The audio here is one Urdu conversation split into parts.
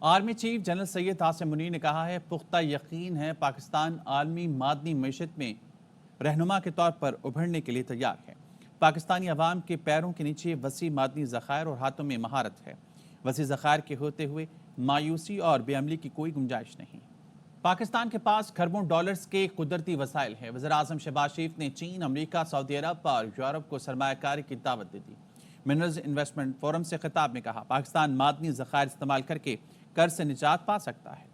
Army chief general Syed Asim Munir نے کہا ہے پختہ یقین ہے پاکستان عالمی معدنی معیشت میں رہنما کے طور پر ابھرنے کے لیے تیار ہے۔ پاکستانی عوام کے پیروں کے نیچے وسیع معدنی ذخائر اور ہاتھوں میں مہارت ہے۔ وسیع ذخائر کے ہوتے ہوئے مایوسی اور بے عملی کی کوئی گنجائش نہیں۔ پاکستان کے پاس کھربوں ڈالرز کے قدرتی وسائل ہیں۔ وزیر اعظم شہباز شریف نے چین، امریکہ، سعودی عرب اور یورپ کو سرمایہ کاری کی دعوت دے دی۔ منرلز انویسٹمنٹ فورم سے خطاب میں کہا پاکستان معدنی ذخائر استعمال کر کے قرض سے نجات پا سکتا ہے۔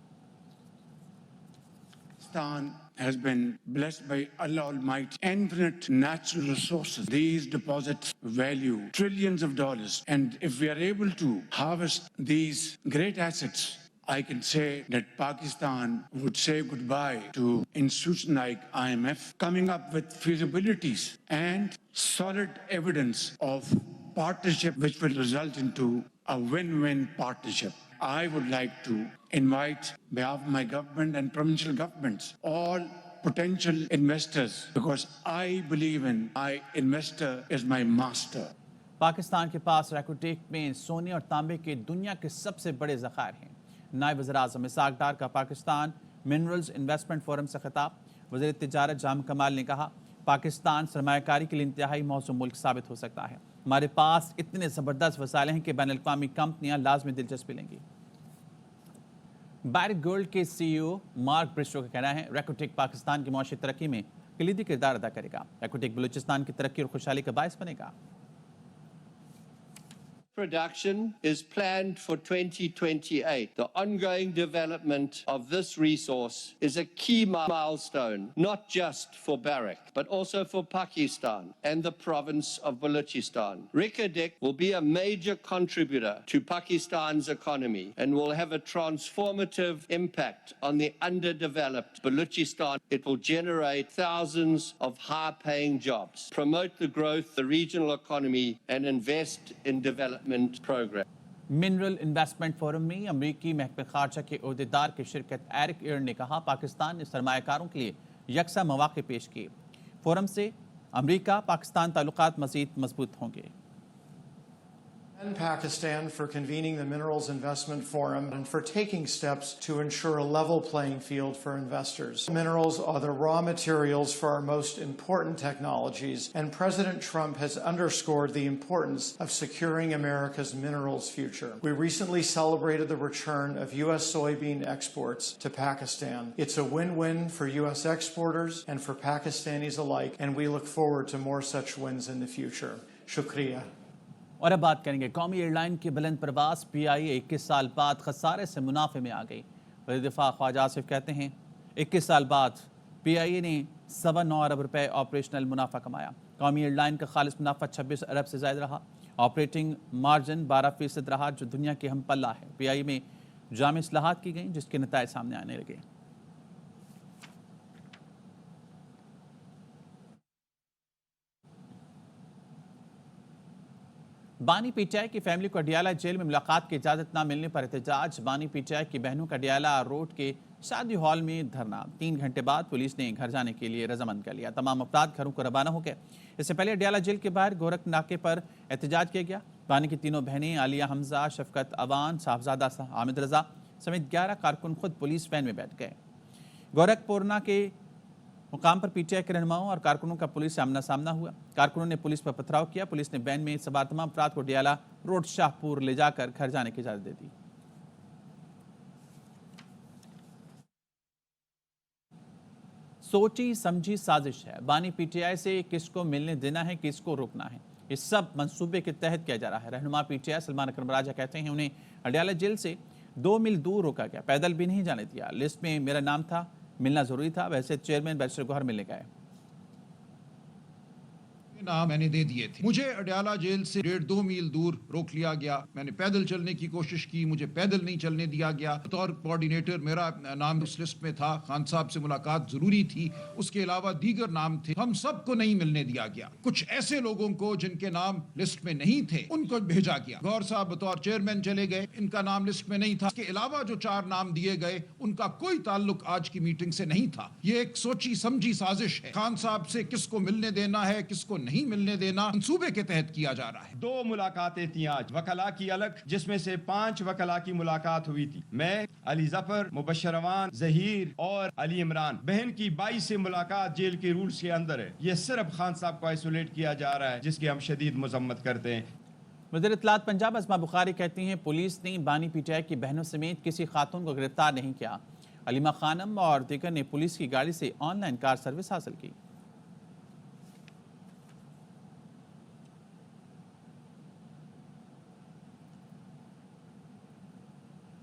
Pakistan has been blessed by Allah Almighty infinite natural resources. These deposits value trillions of dollars, and if we are able to harvest these great assets, I can say that Pakistan would say goodbye to institutions like IMF, coming up with feasibilities and solid evidence of partnership which will result into a win-win partnership. I would like to invite, on behalf of my government and provincial governments, all potential investors, because I believe in my investor is my master. Pakistan کے پاس ریکوٹیک میں سونے اور تانبے کے دنیا کے سب سے بڑے ذخائر ہیں۔ نائب وزیر اعظم اسحاق ڈار کا پاکستان منرلز انویسٹمنٹ فورم سے خطاب۔ وزیر تجارت جام کمال نے کہا پاکستان سرمایہ کاری کے لیے انتہائی موزوں ملک ثابت ہو سکتا ہے۔ ہمارے پاس اتنے زبردست وسائل ہیں کہ بین الاقوامی کمپنیاں لازمی دلچسپی لیں گی۔ بیرک گولڈ کے سی ای او مارک برسٹو کا کہنا ہے ریکوٹیک پاکستان کی معاشی ترقی میں کلیدی کردار ادا کرے گا۔ ریکوٹیک بلوچستان کی ترقی اور خوشحالی کا باعث بنے گا۔ Production is planned for 2028. The ongoing development of this resource is a key milestone, not just for Barrick, but also for Pakistan and the province of Balochistan. Reko Diq will be a major contributor to Pakistan's economy and will have a transformative impact on the underdeveloped Balochistan. It will generate thousands of high-paying jobs, promote the growth of the regional economy, and invest in development. Mineral investment forum میں امریکی محکمہ خارجہ کے عہدیدار کی شرکت ایرک ایئر نے کہا پاکستان نے سرمایہ کاروں کے لیے یکساں مواقع پیش کیے۔ فورم سے امریکہ پاکستان تعلقات مزید مضبوط ہوں گے۔ And Pakistan for convening the Minerals Investment Forum and for taking steps to ensure a level playing field for investors. Minerals are the raw materials for our most important technologies, and President Trump has underscored the importance of securing America's minerals future. We recently celebrated the return of U.S. soybean exports to Pakistan. It's a win-win for U.S. exporters and for Pakistanis alike, and we look forward to more such wins in the future. Shukriya. اور اب بات کریں گے قومی ایئر لائن کی بلند پرواز پی آئی اے 21 سال بعد خسارے سے منافع میں آ گئی۔ وزیر دفاع خواجہ آصف کہتے ہیں 21 سال بعد پی آئی اے نے 9.25 ارب روپے آپریشنل منافع کمایا۔ قومی ایئر لائن کا خالص منافع 26 ارب سے زائد رہا۔ آپریٹنگ مارجن 12% رہا جو دنیا کے ہم پلہ ہے۔ پی آئی اے میں جامع اصلاحات کی گئیں جس کے نتائج سامنے آنے لگے۔ بانی پی ٹی آئی کی فیملی کو اڈیالہ جیل میں ملاقات کی اجازت نہ ملنے پر احتجاج۔ بانی پی ٹی آئی کی بہنوں کا اڈیالہ روڈ کے شادی ہال میں دھرنا۔ 3 گھنٹے بعد پولیس نے گھر جانے کے لیے رضامند کر لیا۔ تمام افراد گھروں کو روانہ ہو گئے۔ اس سے پہلے اڈیالہ جیل کے باہر گورکھ ناکے پر احتجاج کیا گیا۔ بانی کی تینوں بہنیں عالیہ حمزہ، شفقت اوان، صاحبزادہ حامد رضا سمیت 11 کارکن خود پولیس وین میں بیٹھ گئے۔ گورکھ پورنا کے مقام پر پی ٹی آئی کے رہنماؤں اور کارکنوں کا پولیس سے آمنا سامنا ہوا۔ کارکنوں نے پولیس پر پتھراؤ کیا۔ پولیس نے وین میں سوار تمام افراد کو اڈیالہ روڈ شاہ پور لے جا کر گھر جانے کی اجازت دے دی۔ سوچی سمجھی سازش ہے۔ بانی پی ٹی آئی سے کس کو ملنے دینا ہے، کس کو روکنا ہے، یہ سب منصوبے کے تحت کیا جا رہا ہے۔ رہنما پی ٹی آئی سلمان اکرم راجہ کہتے ہیں انہیں اڈیالہ جیل سے 2 میل دور روکا گیا، پیدل بھی نہیں جانے دیا۔ لسٹ میں میرا نام تھا، ملنا ضروری تھا، ویسے چیئرمین بیرسٹر گوہر ملنے گئے۔ نام میں نے دے دیے تھے۔ مجھے اڈیالہ جیل سے 1.5-2 میل دور روک لیا گیا۔ میں نے پیدل چلنے کی کوشش کی، مجھے پیدل نہیں چلنے دیا گیا۔ بطور کوارڈینیٹر میرا نام اس لسٹ میں تھا، خان صاحب سے ملاقات ضروری تھی، اس کے علاوہ دیگر نام تھے، ہم سب کو نہیں ملنے دیا گیا۔ کچھ ایسے لوگوں کو جن کے نام لسٹ میں نہیں تھے ان کو بھیجا گیا۔ گوہر صاحب بطور چیئرمین چلے گئے، ان کا نام لسٹ میں نہیں تھا۔ اس کے علاوہ جو 4 نام دیے گئے ان کا کوئی تعلق آج کی میٹنگ سے نہیں تھا۔ یہ ایک سوچی سمجھی سازش ہے۔ خان صاحب سے کس کو ملنے دینا ہے، کس کو نہیں ملنے دینا منصوبے کے تحت کیا جا رہا ہے. 2 ملاقاتیں تھیں آج وکلاء کی الگ، جس میں سے 5 وکلاء کی ملاقات ہوئی تھی. میں، علی ظفر، مبشر امان، ظہیر اور علی عمران. بہن کی 22 سے ملاقات جیل کے رولز کے اندر ہے. یہ صرف خان صاحب کو آئسولیٹ کیا جا رہا ہے، جس کی ہم شدید مذمت کرتے ہیں. وزیر اطلاعات پنجاب اسما بخاری کہتی ہیں پولیس نے بانی پی ٹی آئی کی بہنوں سمیت کسی خاتون کو گرفتار نہیں کیا. علیمہ خانم اور دیگر نے پولیس کی گاڑی سے آن لائن کار سروس حاصل کی.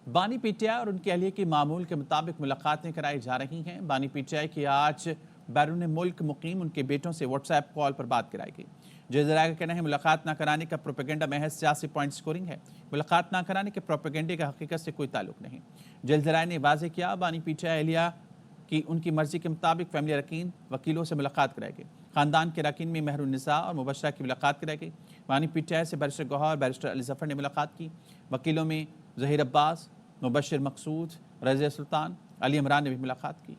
بانی پی ٹی آئی اور ان کی اہلیہ کی معمول کے مطابق ملاقاتیں کرائی جا رہی ہیں. بانی پی ٹی آئی کی آج بیرون ملک مقیم ان کے بیٹوں سے واٹس ایپ کال پر بات کرائی گئی. جیل ذرائع کا کہنا ہے ملاقات نہ کرانے کا پروپیگنڈا محض سیاسی پوائنٹ سکورنگ ہے. ملاقات نہ کرانے کے پروپیگنڈے کا حقیقت سے کوئی تعلق نہیں. جیل ذرائع نے واضح کیا بانی پی ٹی آئی اہلیہ کی ان کی مرضی کے مطابق فیملی اراکین وکیلوں سے ملاقات کرائی گئی. خاندان کے اراکین میں مہر النساء اور مبشرہ کی ملاقات کرائی گئی. بانی پی ٹی آئی سے بیرسٹر گوہر اور بیرسٹر علی ظفر نے ملاقات کی. وکیلوں میں ظہیر عباس، مبشر مقصود، رضیہ سلطان، علی عمران نے بھی ملاقات کی.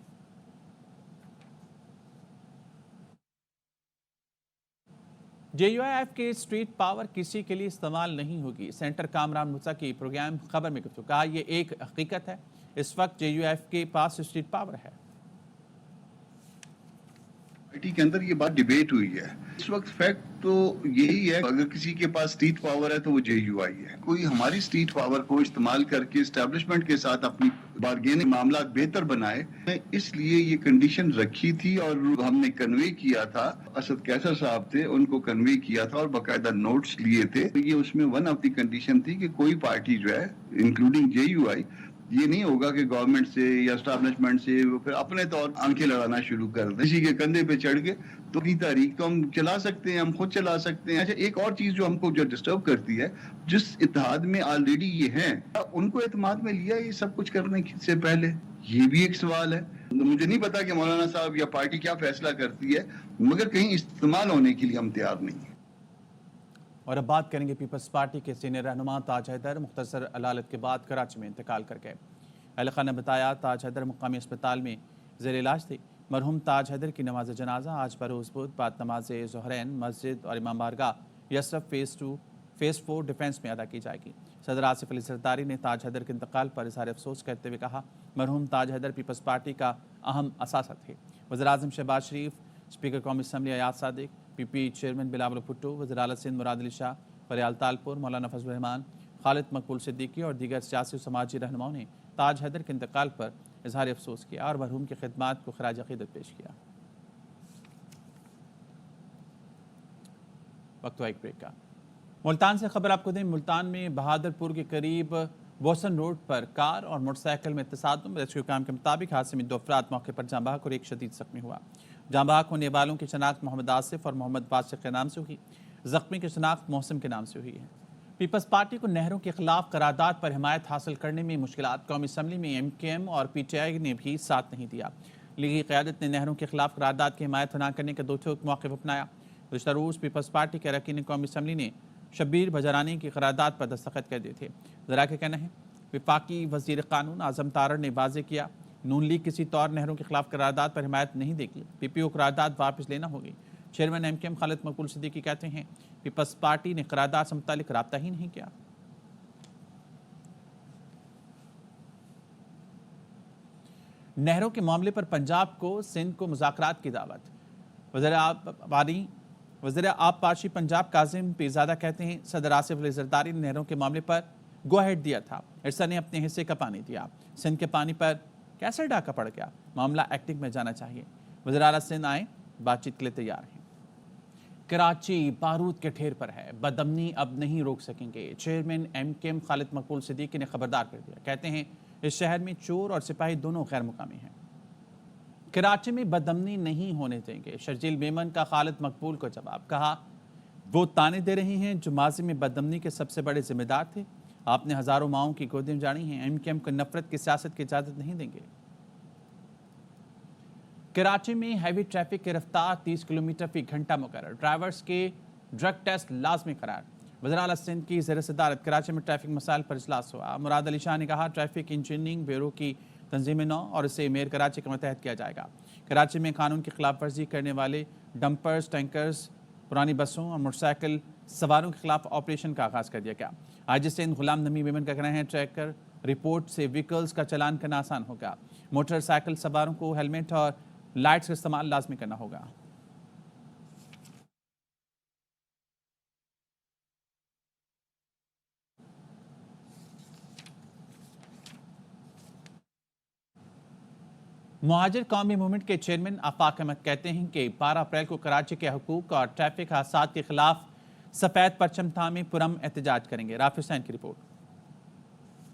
جے یو آئی ایف کے اسٹریٹ پاور کسی کے لیے استعمال نہیں ہوگی. سینٹر کامران مرزا کی پروگرام خبر میں گفتگو. کہا یہ ایک حقیقت ہے، اس وقت جے یو آئی ایف کے پاس اسٹریٹ پاور ہے. کے اندر یہ بات ڈیبیٹ ہوئی ہے. اس وقت فیکٹ تو یہی ہے اگر کسی کے پاس اسٹریٹ پاور ہے تو وہ جے یو آئی ہے. کوئی ہماری اسٹریٹ پاور کو استعمال کر کے اسٹیبلشمنٹ کے ساتھ اپنی بارگیننگ معاملات بہتر بنائے، اس لیے یہ کنڈیشن رکھی تھی اور ہم نے کنوے کیا تھا. اسد کیسر صاحب تھے، ان کو کنوے کیا تھا اور باقاعدہ نوٹس لیے تھے. یہ اس میں ون آف دی کنڈیشن تھی کہ کوئی پارٹی جو ہے انکلوڈنگ جے یو آئی یہ نہیں ہوگا کہ گورنمنٹ سے یا اسٹیبلشمنٹ سے وہ پھر اپنے طور آنکھیں لڑانا شروع کر دیں. کسی کے کندھے پہ چڑھ کے تو کی تاریخ تو ہم چلا سکتے ہیں، ہم خود چلا سکتے ہیں. اچھا ایک اور چیز جو ہم کو جو ڈسٹرب کرتی ہے، جس اتحاد میں آلریڈی یہ ہیں ان کو اعتماد میں لیا یہ سب کچھ کرنے سے پہلے، یہ بھی ایک سوال ہے. مجھے نہیں پتا کہ مولانا صاحب یا پارٹی کیا فیصلہ کرتی ہے، مگر کہیں استعمال ہونے کے لیے ہم تیار نہیں ہیں. اور اب بات کریں گے پیپلز پارٹی کے سینئر رہنما تاج حیدر. مختصر علالت کے بعد کراچی میں انتقال کر گئے. اہل خانہ نے بتایا تاج حیدر مقامی اسپتال میں زیر علاج تھے. مرحوم تاج حیدر کی نماز جنازہ آج بروز بدھ بعد نماز ظہرین مسجد اور امام بارگاہ یسرف فیز 4 ڈیفنس میں ادا کی جائے گی. صدر آصف علی زرداری نے تاج حیدر کے انتقال پر اظہار افسوس کرتے ہوئے کہا مرحوم تاج حیدر پیپلز پارٹی کا اہم اثاثہ تھے. وزیر اعظم شہباز شریف، اسپیکر قومی اسمبلی ایاز صادق، پی پی چیئرمین بلاول بھٹو، وزیر اعلیٰ سندھ مراد علی شاہ، فریال تالپور، مولانا فضل الرحمان، خالد مقبول صدیقی اور دیگر سیاسی و سماجی رہنماؤں نے تاج حیدر کے انتقال پر اظہار افسوس کیا اور مرحوم کی خدمات کو خراج عقیدت پیش کیا. وقت ایک بریک کا. ملتان سے خبر آپ کو دیں. ملتان میں بہادر پور کے قریب بوسن روڈ پر کار اور موٹر سائیکل میں تصادم. ریسکیو کام کے مطابق حادثے میں 2 افراد موقع پر جاں بحق اور ایک شدید زخمی ہوا. جاں بحق ہونے والوں کی شناخت محمد آصف اور محمد باسق کے نام سے ہوئی. زخمی کی شناخت محسن کے نام سے ہوئی ہے. پیپلز پارٹی کو نہروں کے خلاف قرارداد پر حمایت حاصل کرنے میں مشکلات. قومی اسمبلی میں ایم کیو ایم اور پی ٹی آئی نے بھی ساتھ نہیں دیا. لیگی قیادت نے نہروں کے خلاف قرارداد کی حمایت نہ کرنے کا 2 ٹوک موقف اپنایا. گزشتہ روز پیپلز پارٹی کے اراکین قومی اسمبلی نے شبیر بجرانی کی قرارداد پر دستخط کر دیے تھے. ذرائع کا کہنا ہے وفاقی وزیر قانون اعظم تارڑ نے واضح کیا نون لیگ کسی طور نہروں کے خلاف قرارداد پر حمایت نہیں دے گی. پی پی او قرارداد واپس لینا ہوگی. چیئرمین ایم کیو ایم خالد مقبول صدیقی کہتے ہیں پیپلز پارٹی نے قرارداد سے متعلق رابطہ ہی نہیں کیا. نہروں کے معاملے پر پنجاب کو سندھ کو مذاکرات کی دعوت. وزیر آب پاشی پنجاب کاظم پیرزادہ کہتے ہیں صدر آصف علی زرداری نے نہروں کے معاملے پر گو ہیڈ دیا تھا. ارسا نے اپنے حصے کا پانی دیا. سندھ کے پانی پر کیسے ڈاکہ پڑ گیا؟ معاملہ ایکٹنگ میں جانا چاہیے. وزیر اعلیٰ سندھ آئیں، بات چیت کے لیے تیار ہیں. کراچی بارود کے ڈھیر پر ہے، بدامنی اب نہیں روک سکیں گے. چیئرمین ایم کیو ایم خالد مقبول صدیقی نے خبردار کر دیا. کہتے ہیں اس شہر میں چور اور سپاہی دونوں غیر مقامی ہیں. کراچی میں بدامنی نہیں ہونے دیں گے. شرجیل میمن کا خالد مقبول کو جواب. کہا وہ تانے دے رہے ہیں جو ماضی میں بدامنی کے سب سے بڑے ذمہ دار تھے. آپ نے ہزاروں ماؤں کی گودیں جاڑی ہیں. ایم کیو ایم کو نفرت کی سیاست کی اجازت نہیں دیں گے. کراچی میں ہیوی ٹریفک کی رفتار 30 کلومیٹر فی گھنٹہ مقرر. ڈرائیورز کے ڈرگ ٹیسٹ لازمی قرار. وزیر اعلیٰ سندھ کی زیر صدارت کراچی میں ٹریفک مسائل پر اجلاس ہوا. مراد علی شاہ نے کہا ٹریفک انجینئرنگ بیورو کی تنظیم نو اور اسے میئر کراچی کے متحد کیا جائے گا. کراچی میں قانون کی خلاف ورزی کرنے والے ڈمپرز، ٹینکرز پرانی بسوں اور موٹر سائیکل سواروں کے خلاف آپریشن کا آغاز کر دیا گیا۔ آج سندھ غلام نبی میمن کا کہنا ہے ٹریکر رپورٹ سے ویکلز کا چلان کرنا آسان ہوگا۔ موٹر سائیکل سواروں کو ہیلمٹ اور لائٹس کا استعمال لازمی کرنا ہوگا۔ مہاجر قومی موومنٹ کے چیئرمین آفاق احمد کہتے ہیں کہ 12 اپریل کو کراچی کے حقوق اور ٹریفک حادثات کے خلاف سفید پرچم تھامے پرامن احتجاج کریں گے۔ رافع حسین کی رپورٹ۔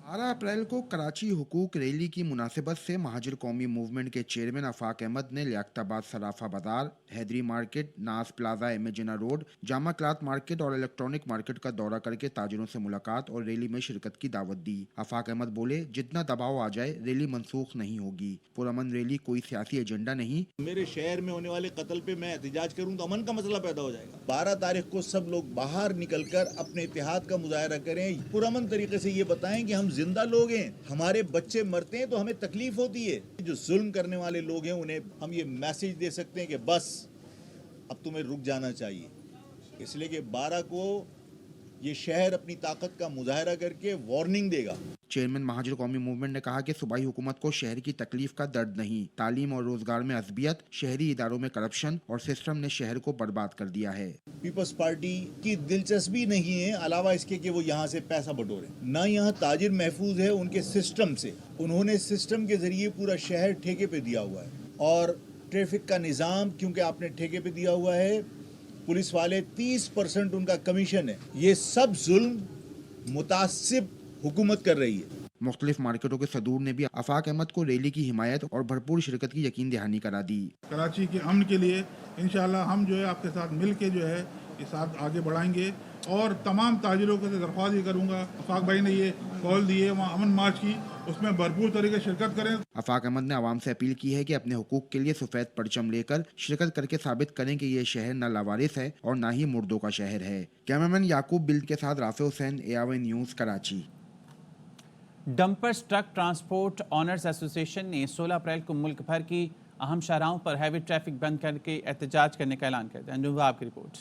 12 اپریل کو کراچی حقوق ریلی کی مناسبت سے مہاجر قومی موومنٹ کے چیئرمین آفاق احمد نے لیاقت آباد صرافہ بازار، حیدری مارکیٹ، ناز پلازا امیجنا روڈ، جامع کلاتھ مارکیٹ اور الیکٹرانک مارکیٹ کا دورہ کر کے تاجروں سے ملاقات اور ریلی میں شرکت کی دعوت دی۔ آفاق احمد بولے، جتنا دباؤ آ جائے ریلی منسوخ نہیں ہوگی۔ پرامن ریلی کوئی سیاسی ایجنڈا نہیں۔ میرے شہر میں ہونے والے قتل پہ میں احتجاج کروں تو امن کا مسئلہ پیدا ہو جائے گا۔ 12 تاریخ کو سب لوگ باہر نکل کر اپنے اتحاد کا مظاہرہ کریں، پرامن طریقے سے یہ بتائیں کہ ہم زندہ لوگ ہیں، ہمارے بچے مرتے ہیں تو ہمیں تکلیف ہوتی ہے۔ جو ظلم کرنے والے لوگ ہیں انہیں ہم یہ میسج دے سکتے ہیں کہ بس اب تمہیں رک جانا چاہیے، اس لیے کہ 12 کو یہ شہر اپنی طاقت کا مظاہرہ کر کے وارننگ دے گا۔ چیئرمین مہاجر قومی موومنٹ نے کہا کہ صوبائی حکومت کو شہر کی تکلیف کا درد نہیں، تعلیم اور روزگار میں عصبیت، شہری اداروں میں کرپشن اور سسٹم نے شہر کو برباد کر دیا ہے۔ پیپلز پارٹی کی دلچسپی نہیں ہے علاوہ اس کے کہ وہ یہاں سے پیسہ بٹورے، نہ یہاں تاجر محفوظ ہے ان کے سسٹم سے۔ انہوں نے سسٹم کے ذریعے پورا شہر ٹھیکے پہ دیا ہوا ہے، اور ٹریفک کا نظام کیونکہ آپ نے ٹھیکے پہ دیا ہوا ہے، پولیس والے 30% ان کا کمیشن ہے۔ یہ سب ظلم متعصب حکومت کر رہی ہے۔ مختلف مارکیٹوں کے صدور نے بھی آفاق احمد کو ریلی کی حمایت اور بھرپور شرکت کی یقین دہانی کرا دی۔ کراچی کے امن کے لیے انشاءاللہ ہم جو ہے آپ کے ساتھ مل کے جو ہے یہ ساتھ آگے بڑھائیں گے، اور تمام تاجروں کو درخواست یہ کروں گا، آفاق بھائی نے یہ کال دی ہے وہاں امن مارچ کی، اس میں بھرپور طریقے سے شرکت کریں۔ آفاق احمد نے عوام سے اپیل کی ہے کہ اپنے حقوق کے لیے سفید پرچم لے کر شرکت کر کے ثابت کریں کہ یہ شہر نہ لاوارث ہے اور نہ ہی مردوں کا شہر ہے۔ کیمرامین یعقوب بلد کے ساتھ Rafay Hussain, ARY news, Karachi. Dumpers truck transport owners association نے 16 اپریل کو ملک بھر کی اہم شاہراہوں پر ہیوی ٹریفک بند کر کے احتجاج کرنے کا اعلان کر دیا۔ انجم وہاب کی رپورٹ۔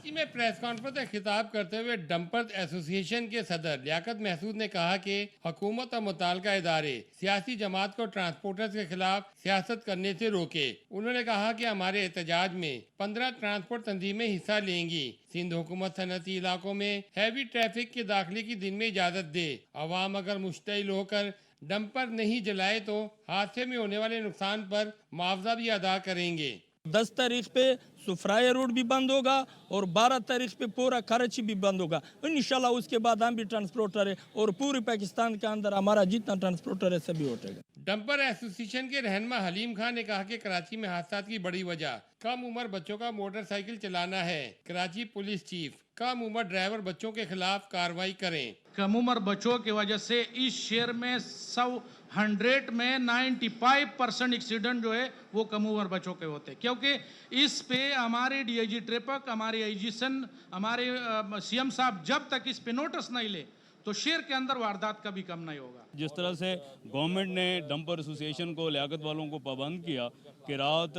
کراچی میں پریس کانفرنس میں خطاب کرتے ہوئے ڈمپرز ایسوسی ایشن کے صدر لیاقت محسود نے کہا کہ حکومت اور متعلقہ ادارے سیاسی جماعت کو ٹرانسپورٹرز کے خلاف سیاست کرنے سے روکے۔ انہوں نے کہا کہ ہمارے احتجاج میں 15 ٹرانسپورٹ تنظیمیں حصہ لیں گی۔ سندھ حکومت صنعتی علاقوں میں ہیوی ٹریفک کے داخلے کی دن میں اجازت دے۔ عوام اگر مشتعل ہو کر ڈمپر نہیں جلائے تو حادثے میں ہونے والے نقصان پر معاوضہ بھی ادا کریں گے۔ 10 تاریخ پہ سفرائے روڈ بھی بند ہوگا اور 12 تاریخ پہ پورا کراچی بھی بند ہوگا۔ انشاءاللہ اس کے بعد ہم بھی ٹرانسپورٹر ہے اور پوری پاکستان کے اندر ہمارا جتنا ٹرانسپورٹر ہے سبھی اٹھے گا۔ ڈمپر ایسوسی ایشن کے رہنما حلیم خان نے کہا کہ کراچی میں حادثات کی بڑی وجہ کم عمر بچوں کا موٹر سائیکل چلانا ہے۔ کراچی پولیس چیف کم عمر ڈرائیور بچوں کے خلاف کارروائی کریں۔ کم عمر بچوں کی وجہ سے اس شہر میں 100 میں 95% ایکسیڈنٹ جو ہے وہ کم عمر بچوں کے ہوتے ہیں، کیونکہ اس پہ ہمارے DIG ٹریفک، ہمارے IG سن، ہمارے CM صاحب جب تک اس پہ نوٹس نہیں لے تو شہر کے اندر واردات کبھی کم نہیں ہوگا۔ جس طرح سے گورنمنٹ نے ڈمپر ایسوسی ایشن کو، لیاقت والوں کو پابند کیا کہ رات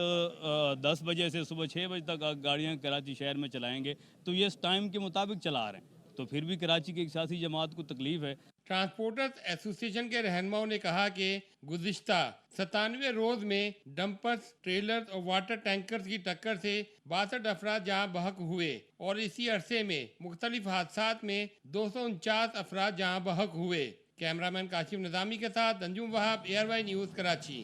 10 بجے سے صبح 6 بجے تک گاڑیاں کراچی شہر میں چلائیں گے، تو یہ اس ٹائم کے مطابق چلا رہے ہیں، تو پھر بھی کراچی کی ایک سیاسی جماعت کو تکلیف ہے۔ ٹرانسپورٹرز ایسوسی ایشن کے رہنماؤں نے کہا کہ گزشتہ 97 روز میں ڈمپرز، ٹریلرز اور واٹر ٹینکرز کی ٹکر سے 62 افراد جہاں بحق ہوئے، اور اسی عرصے میں مختلف حادثات میں 249 افراد جہاں بحق ہوئے۔ کیمرامین کاشف نظامی کے ساتھ انجم وہاب، ARY نیوز، کراچی۔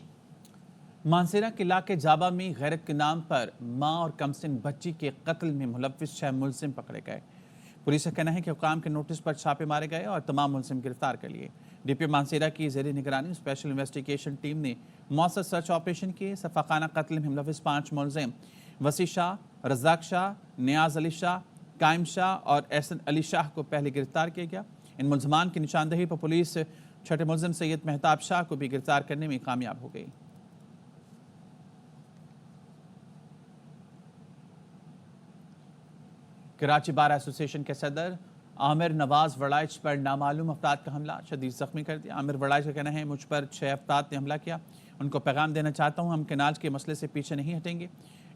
مانسیرہ کے علاقے جابا میں غیرت کے نام پر ماں اور کمسن بچی کے قتل میں ملوث 6 ملزم پکڑے گئے۔ پولیس کا کہنا ہے کہ حکام کے نوٹس پر چھاپے مارے گئے اور تمام ملزم گرفتار کر لیے۔ DPO مانسیرہ کی زیر نگرانی اسپیشل انویسٹیگیشن ٹیم نے مؤثر سرچ آپریشن کیے۔ سفاقانہ قتل میں ملوث 5 ملزم وسیع شاہ، رزاق شاہ، نیاز علی شاہ، قائم شاہ اور احسن علی شاہ کو پہلے گرفتار کیا گیا۔ ان ملزمان کی نشاندہی پر پولیس چھٹے ملزم سید مہتاب شاہ کو بھی گرفتار کرنے میں کامیاب ہو گئی۔ کراچی بار ایسوسی ایشن کے صدر عامر نواز وڑائچ پر نامعلوم افراد کا حملہ، شدید زخمی کر دیا۔ عامر وڑائچ کا کہنا ہے مجھ پر 6 افراد نے حملہ کیا، ان کو پیغام دینا چاہتا ہوں ہم کناج کے مسئلے سے پیچھے نہیں ہٹیں گے۔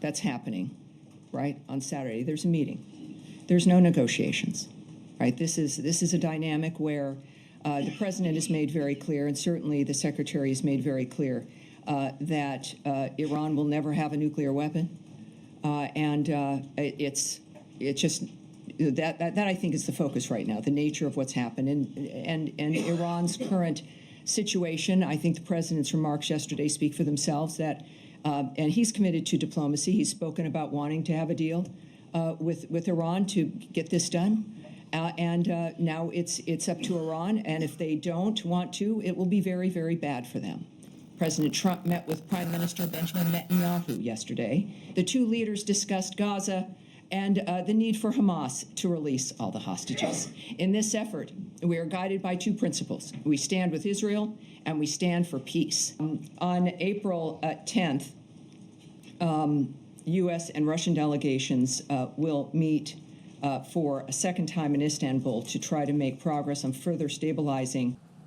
That's happening, right? On Saturday, there's a meeting. There's no negotiations, right? This is a dynamic where the president has made very clear, and certainly the secretary has made very clear, that Iran will never have a nuclear weapon, and it's just that I think is the focus right now. The nature of what's happened, and Iran's current situation. I think the president's remarks yesterday speak for themselves. And he's committed to diplomacy. He's spoken about wanting to have a deal with Iran to get this done. Now it's up to Iran, and if they don't want to, it will be very, very bad for them. President Trump met with Prime Minister Benjamin Netanyahu yesterday. The two leaders discussed Gaza and the need for Hamas to release all the hostages. In this effort, we are guided by two principles. We stand with Israel, and we stand for peace. On April 10th, U.S. and Russian delegations will meet for a second time in Istanbul to try to make progress on further stabilizing.